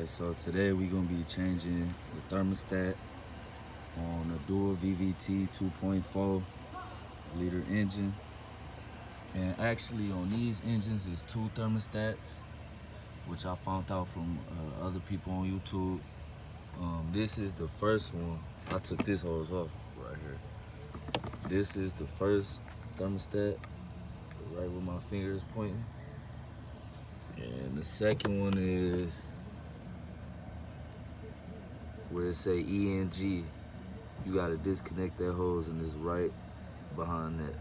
Alright, so today we're gonna be changing the thermostat on a dual VVT 2.4 liter engine. And actually on these engines is two thermostats, which I found out from other people on YouTube. This is the first one. I took this hose off right here. This is the first thermostat, right where my finger is pointing. And the second one is where it say ENG. You gotta disconnect that hose, and it's right behind that.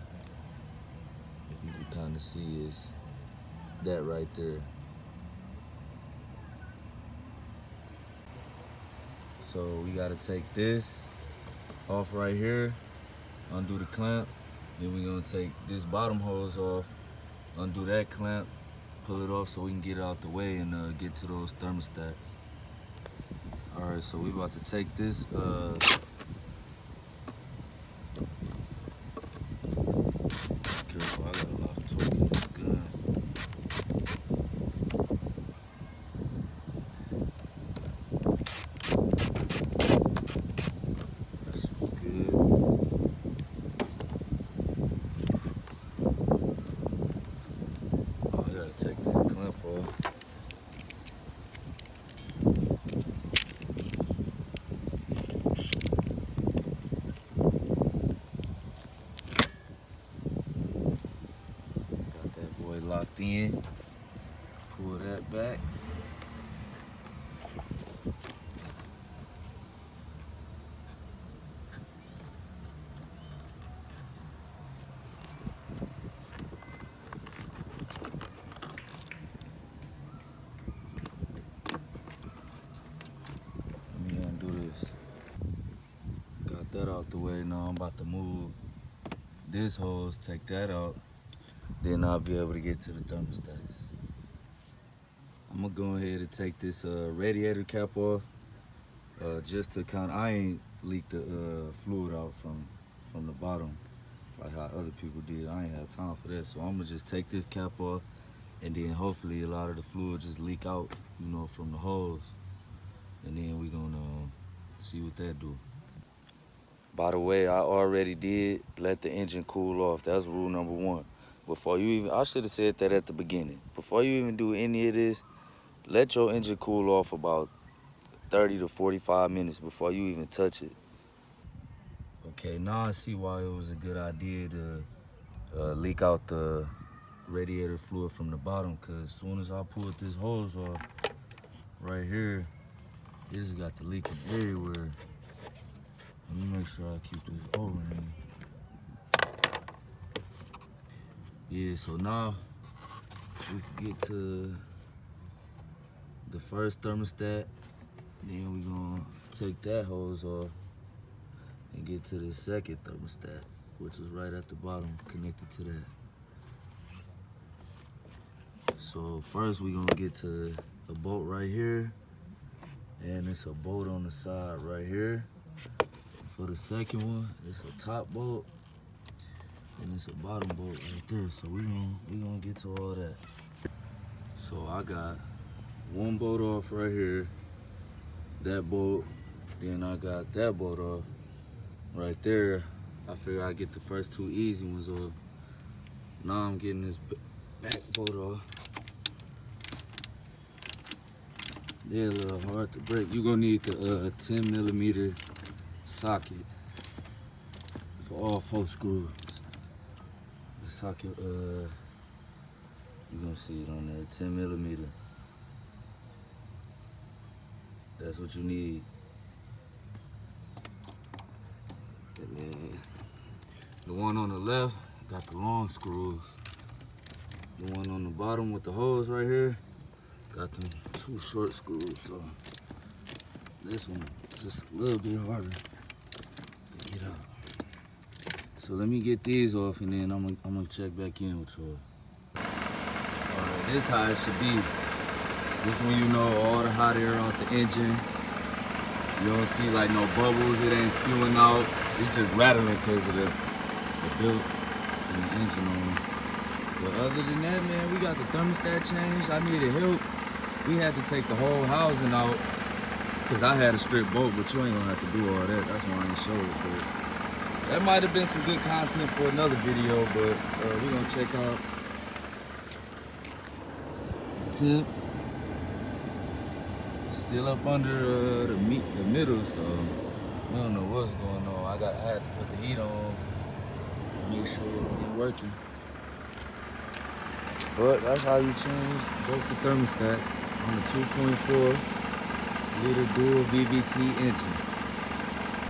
If you can kind of see, it's that right there. So we gotta take this off right here, undo the clamp. Then we're gonna take this bottom hose off, undo that clamp, pull it off so we can get it out the way and get to those thermostats. All right, so we about to take this careful, I got a lot of torque in this gun. That should be good. Oh, I gotta take this clamp off. Locked in, pull that back. Let me undo this. Got that out the way. Now I'm about to move this hose, take that out. Then I'll be able to get to the thermostats. I'm gonna go ahead and take this radiator cap off, just to I ain't leaked the fluid out from the bottom like how other people did. I ain't had time for that, so I'm gonna just take this cap off, and then hopefully a lot of the fluid just leak out, you know, from the hose, and then we gonna see what that do. By the way, I already did let the engine cool off. That's rule number one. Before you even, I should have said that at the beginning. Before you even do any of this, let your engine cool off about 30 to 45 minutes before you even touch it. Okay, now I see why it was a good idea to leak out the radiator fluid from the bottom, because as soon as I pulled this hose off right here, it just got the leaking everywhere. Let me make sure I keep this O-ring. Yeah, so now we can get to the first thermostat. Then we're gonna take that hose off and get to the second thermostat, which is right at the bottom, connected to that. So first we're gonna get to a bolt right here, and it's a bolt on the side right here. For the second one, it's a top bolt, and it's a bottom bolt right there. So we gonna get to all that. So I got one bolt off right here, that bolt, then I got that bolt off right there. I figure I get the first two easy ones off. Now I'm getting this back bolt off. They're a little hard to break. You're gonna need the 10 millimeter socket for all 4 screws. The socket, you're gonna see it on there, 10 millimeter. That's what you need. And then the one on the left got the long screws. The one on the bottom with the hose right here got them 2 short screws. So this one just a little bit harder to get out. So let me get these off, and then I'm gonna check back in with y'all. Alright, this is how it should be. This when you know all the hot air out the engine. You don't see like no bubbles, it ain't spewing out. It's just rattling because of the built and the engine on. But other than that, man, we got the thermostat changed. I needed help. We had to take the whole housing out because I had a strip bolt, but you ain't gonna have to do all that. That's why I ain't show it. But that might have been some good content for another video, but we're gonna check out the tip. It's still up under the middle, so I don't know what's going on. I had to put the heat on, make sure it's working. But that's how you change both the thermostats on the 2.4 liter dual VVT engine.